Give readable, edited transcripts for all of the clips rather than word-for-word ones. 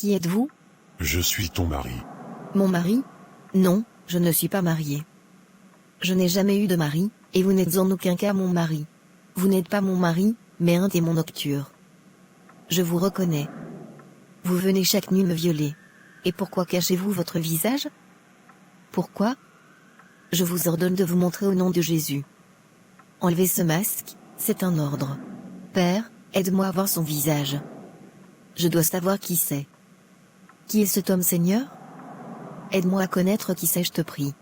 Qui êtes-vous? Je suis ton mari. Mon mari? Non, je ne suis pas mariée. Je n'ai jamais eu de mari, et vous n'êtes en aucun cas mon mari. Vous n'êtes pas mon mari, mais un démon nocturne. Je vous reconnais. Vous venez chaque nuit me violer. Et pourquoi cachez-vous votre visage? Pourquoi? Je vous ordonne de vous montrer au nom de Jésus. Enlevez ce masque, c'est un ordre. Père, aide-moi à voir son visage. Je dois savoir qui c'est. Qui est cet homme, Seigneur? Aide-moi à connaître qui c'est, je te prie.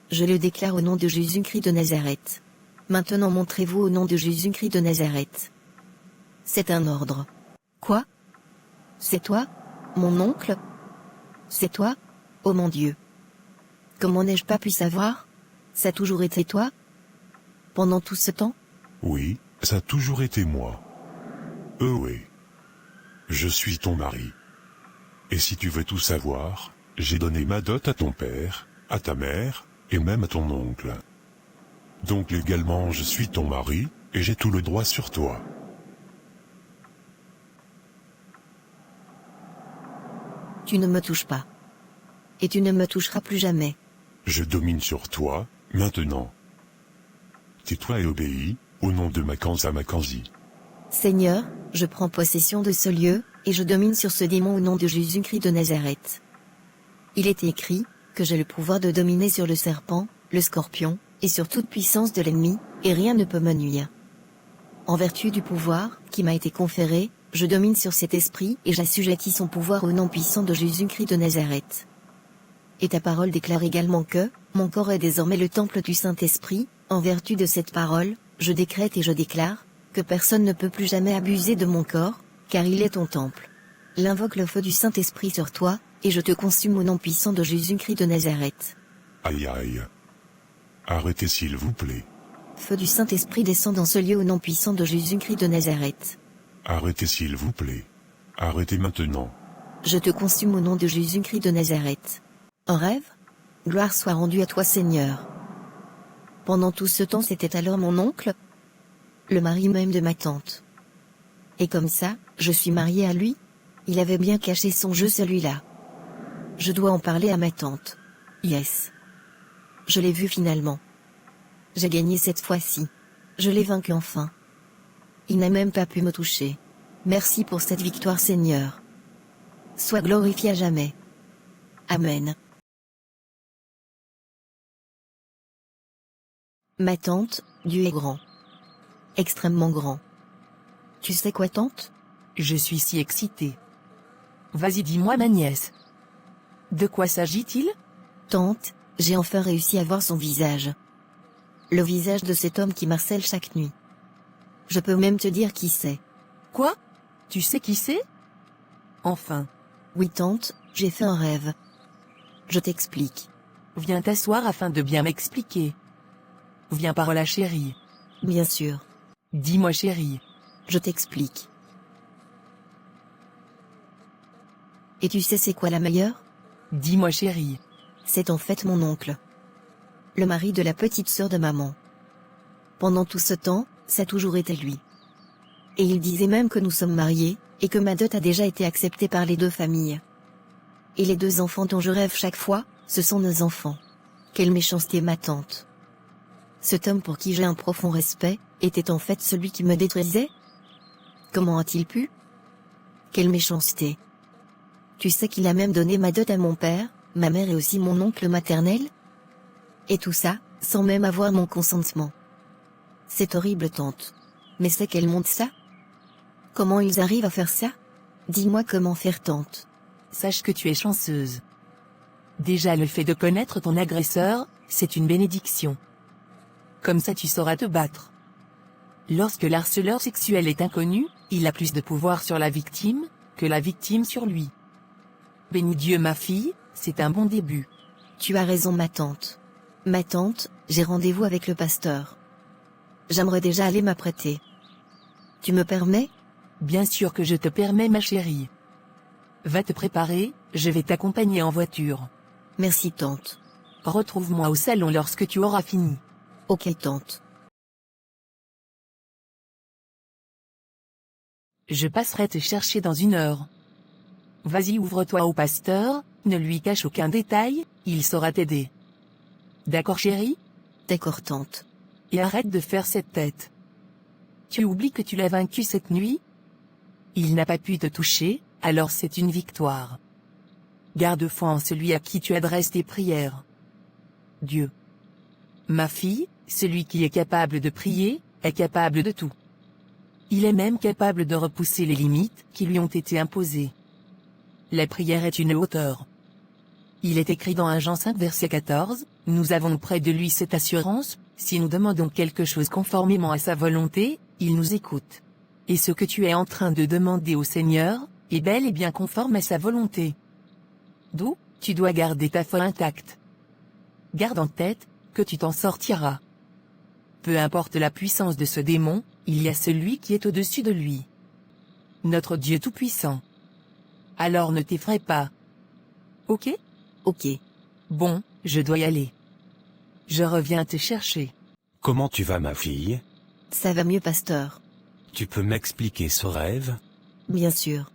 Je le déclare au nom de Jésus-Christ de Nazareth. Maintenant montrez-vous au nom de Jésus-Christ de Nazareth. C'est un ordre. Quoi? C'est toi? Mon oncle? C'est toi? Oh mon Dieu! Comment n'ai-je pas pu savoir? Ça a toujours été toi? Pendant tout ce temps? Oui, ça a toujours été moi. Oui. Je suis ton mari. Et si tu veux tout savoir, j'ai donné ma dot à ton père, à ta mère, et même à ton oncle. Donc légalement je suis ton mari, et j'ai tout le droit sur toi. Tu ne me touches pas. Et tu ne me toucheras plus jamais. Je domine sur toi, maintenant. Tais-toi et obéis, au nom de Makanza Makanzi. Seigneur, je prends possession de ce lieu, et je domine sur ce démon au nom de Jésus-Christ de Nazareth. Il est écrit, que j'ai le pouvoir de dominer sur le serpent, le scorpion, et sur toute puissance de l'ennemi, et rien ne peut me nuire. En vertu du pouvoir, qui m'a été conféré, je domine sur cet esprit, et j'assujettis son pouvoir au nom puissant de Jésus-Christ de Nazareth. Et ta parole déclare également que, mon corps est désormais le temple du Saint-Esprit, en vertu de cette parole, je décrète et je déclare, que personne ne peut plus jamais abuser de mon corps, car il est ton temple. J'invoque le feu du Saint-Esprit sur toi, et je te consume au nom puissant de Jésus-Christ de Nazareth. Aïe aïe. Arrêtez s'il vous plaît. Feu du Saint-Esprit descend dans ce lieu au nom puissant de Jésus-Christ de Nazareth. Arrêtez s'il vous plaît. Arrêtez maintenant. Je te consume au nom de Jésus-Christ de Nazareth. Un rêve? Gloire soit rendue à toi, Seigneur. Pendant tout ce temps, c'était alors mon oncle, le mari même de ma tante. Et comme ça, je suis mariée à lui? Il avait bien caché son jeu, celui-là. Je dois en parler à ma tante. Yes. Je l'ai vu finalement. J'ai gagné cette fois-ci. Je l'ai vaincu enfin. Il n'a même pas pu me toucher. Merci pour cette victoire, Seigneur. Sois glorifié à jamais. Amen. Ma tante, Dieu est grand. Extrêmement grand. Tu sais quoi, tante? Je suis si excitée. Vas-y, dis-moi, ma nièce. De quoi s'agit-il? Tante, j'ai enfin réussi à voir son visage. Le visage de cet homme qui m'harcèle chaque nuit. Je peux même te dire qui c'est. Quoi? Tu sais qui c'est? Enfin. Oui, tante, j'ai fait un rêve. Je t'explique. Viens t'asseoir afin de bien m'expliquer. Viens par là, chérie. Bien sûr. Dis-moi, chérie. Je t'explique. Et tu sais c'est quoi la meilleure? Dis-moi, chérie. C'est en fait mon oncle. Le mari de la petite sœur de maman. Pendant tout ce temps, ça a toujours été lui. Et il disait même que nous sommes mariés, et que ma dot a déjà été acceptée par les deux familles. Et les deux enfants dont je rêve chaque fois, ce sont nos enfants. Quelle méchanceté, ma tante. Cet homme pour qui j'ai un profond respect, était en fait celui qui me détruisait? Comment a-t-il pu? Quelle méchanceté. Tu sais qu'il a même donné ma dot à mon père, ma mère et aussi mon oncle maternel? Et tout ça, sans même avoir mon consentement. C'est horrible, tante. Mais c'est qu'elle monte ça? Comment ils arrivent à faire ça? Dis-moi comment faire, tante. Sache que tu es chanceuse. Déjà le fait de connaître ton agresseur, c'est une bénédiction. Comme ça tu sauras te battre. Lorsque l'harceleur sexuel est inconnu, il a plus de pouvoir sur la victime, que la victime sur lui. Bénis Dieu, ma fille, c'est un bon début. Tu as raison, ma tante. Ma tante, j'ai rendez-vous avec le pasteur. J'aimerais déjà aller m'apprêter. Tu me permets? Bien sûr que je te permets, ma chérie. Va te préparer, je vais t'accompagner en voiture. Merci, tante. Retrouve-moi au salon lorsque tu auras fini. Ok, tante. Je passerai te chercher dans 1 heure. Vas-y, ouvre-toi au pasteur, ne lui cache aucun détail, il saura t'aider. D'accord chérie? D'accord tante. Et arrête de faire cette tête. Tu oublies que tu l'as vaincu cette nuit? Il n'a pas pu te toucher, alors c'est une victoire. Garde foi en celui à qui tu adresses tes prières. Dieu. Ma fille, celui qui est capable de prier, est capable de tout. Il est même capable de repousser les limites qui lui ont été imposées. La prière est une hauteur. Il est écrit dans 1 Jean 5 verset 14, « Nous avons près de lui cette assurance, si nous demandons quelque chose conformément à sa volonté, il nous écoute. » Et ce que tu es en train de demander au Seigneur, est bel et bien conforme à sa volonté. D'où, tu dois garder ta foi intacte. Garde en tête, que tu t'en sortiras. Peu importe la puissance de ce démon, il y a celui qui est au-dessus de lui. Notre Dieu Tout-Puissant. Alors ne t'effraie pas. Ok? Ok. Bon, je dois y aller. Je reviens te chercher. Comment tu vas ma fille? Ça va mieux pasteur. Tu peux m'expliquer ce rêve? Bien sûr.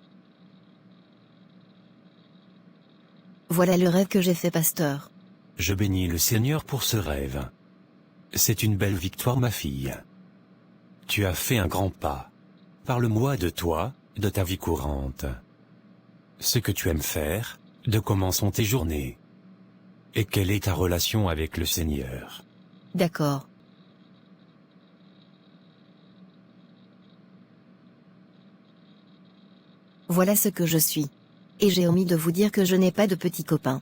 Voilà le rêve que j'ai fait pasteur. Je bénis le Seigneur pour ce rêve. C'est une belle victoire ma fille. Tu as fait un grand pas. Parle-moi de toi, de ta vie courante. Ce que tu aimes faire, de comment sont tes journées. Et quelle est ta relation avec le Seigneur? D'accord. Voilà ce que je suis. Et j'ai omis de vous dire que je n'ai pas de petits copains.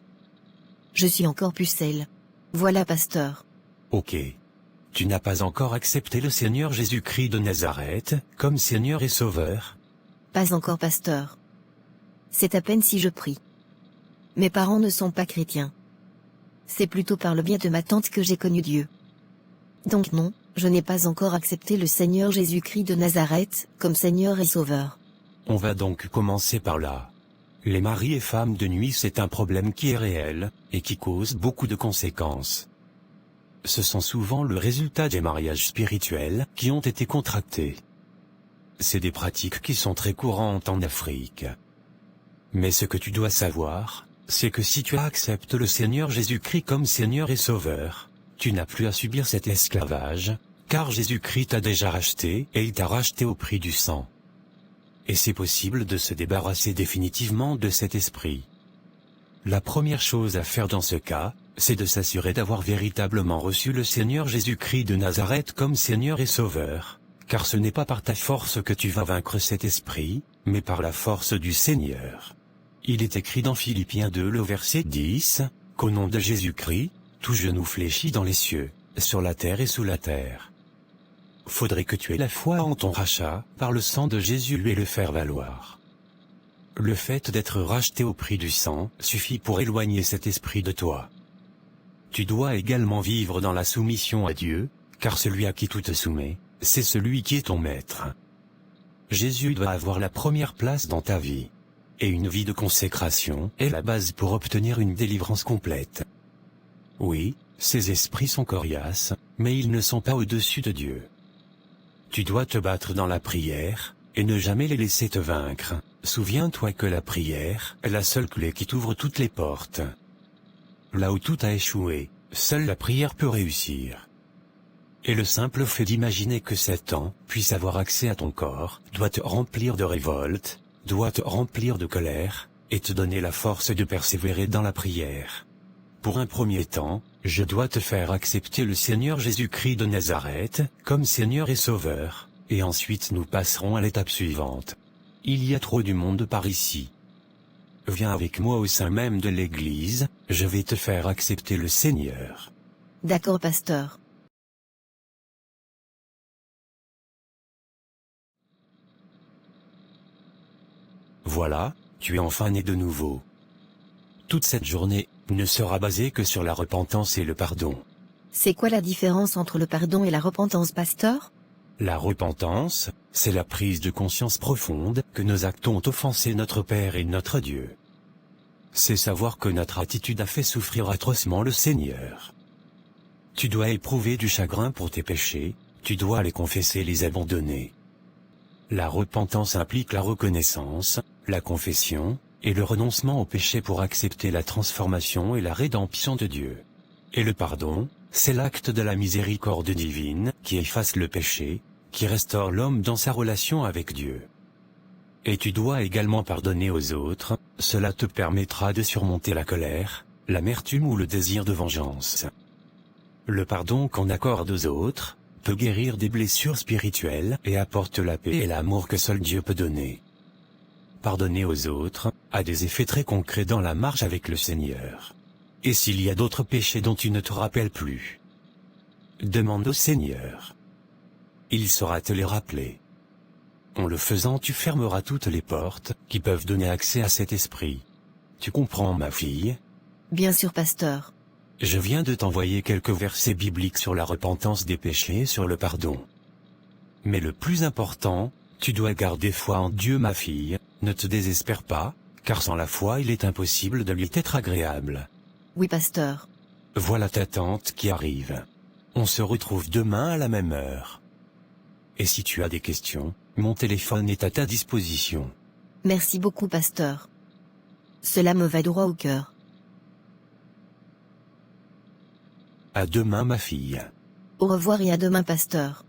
Je suis encore pucelle. Voilà pasteur. Ok. Tu n'as pas encore accepté le Seigneur Jésus-Christ de Nazareth, comme Seigneur et Sauveur? Pas encore pasteur. C'est à peine si je prie. Mes parents ne sont pas chrétiens. C'est plutôt par le biais de ma tante que j'ai connu Dieu. Donc non, je n'ai pas encore accepté le Seigneur Jésus-Christ de Nazareth, comme Seigneur et Sauveur. On va donc commencer par là. Les maris et femmes de nuit, c'est un problème qui est réel, et qui cause beaucoup de conséquences. Ce sont souvent le résultat des mariages spirituels qui ont été contractés. C'est des pratiques qui sont très courantes en Afrique. Mais ce que tu dois savoir, c'est que si tu acceptes le Seigneur Jésus-Christ comme Seigneur et Sauveur, tu n'as plus à subir cet esclavage, car Jésus-Christ t'a déjà racheté et il t'a racheté au prix du sang. Et c'est possible de se débarrasser définitivement de cet esprit. La première chose à faire dans ce cas, c'est de s'assurer d'avoir véritablement reçu le Seigneur Jésus-Christ de Nazareth comme Seigneur et Sauveur, car ce n'est pas par ta force que tu vas vaincre cet esprit, mais par la force du Seigneur. Il est écrit dans Philippiens 2 le verset 10, qu'au nom de Jésus-Christ, tout genou fléchit dans les cieux, sur la terre et sous la terre. Faudrait que tu aies la foi en ton rachat, par le sang de Jésus et le faire valoir. Le fait d'être racheté au prix du sang suffit pour éloigner cet esprit de toi. Tu dois également vivre dans la soumission à Dieu, car celui à qui tu te soumets, c'est celui qui est ton maître. Jésus doit avoir la première place dans ta vie. Et une vie de consécration est la base pour obtenir une délivrance complète. Oui, ces esprits sont coriaces, mais ils ne sont pas au-dessus de Dieu. Tu dois te battre dans la prière, et ne jamais les laisser te vaincre. Souviens-toi que la prière est la seule clé qui t'ouvre toutes les portes. Là où tout a échoué, seule la prière peut réussir. Et le simple fait d'imaginer que Satan puisse avoir accès à ton corps doit te remplir de révolte, doit te remplir de colère, et te donner la force de persévérer dans la prière. Pour un premier temps, je dois te faire accepter le Seigneur Jésus-Christ de Nazareth, comme Seigneur et Sauveur, et ensuite nous passerons à l'étape suivante. Il y a trop du monde par ici. Viens avec moi au sein même de l'Église, je vais te faire accepter le Seigneur. D'accord pasteur. Voilà, tu es enfin né de nouveau. Toute cette journée ne sera basée que sur la repentance et le pardon. C'est quoi la différence entre le pardon et la repentance pasteur? La repentance, c'est la prise de conscience profonde que nos actes ont offensé notre Père et notre Dieu. C'est savoir que notre attitude a fait souffrir atrocement le Seigneur. Tu dois éprouver du chagrin pour tes péchés, tu dois les confesser et les abandonner. La repentance implique la reconnaissance, la confession, et le renoncement au péché pour accepter la transformation et la rédemption de Dieu. Et le pardon, c'est l'acte de la miséricorde divine qui efface le péché, qui restaure l'homme dans sa relation avec Dieu. Et tu dois également pardonner aux autres, cela te permettra de surmonter la colère, l'amertume ou le désir de vengeance. Le pardon qu'on accorde aux autres peut guérir des blessures spirituelles et apporte la paix et l'amour que seul Dieu peut donner. Pardonner aux autres a des effets très concrets dans la marche avec le Seigneur. Et s'il y a d'autres péchés dont tu ne te rappelles plus, demande au Seigneur. Il saura te les rappeler. En le faisant, tu fermeras toutes les portes qui peuvent donner accès à cet esprit. Tu comprends, ma fille? Bien sûr, pasteur. Je viens de t'envoyer quelques versets bibliques sur la repentance des péchés et sur le pardon. Mais le plus important, tu dois garder foi en Dieu, ma fille, ne te désespère pas, car sans la foi il est impossible de lui être agréable. Oui, pasteur. Voilà ta tante qui arrive. On se retrouve demain à la même heure. Et si tu as des questions, mon téléphone est à ta disposition. Merci beaucoup, pasteur. Cela me va droit au cœur. À demain, ma fille. Au revoir et à demain, pasteur.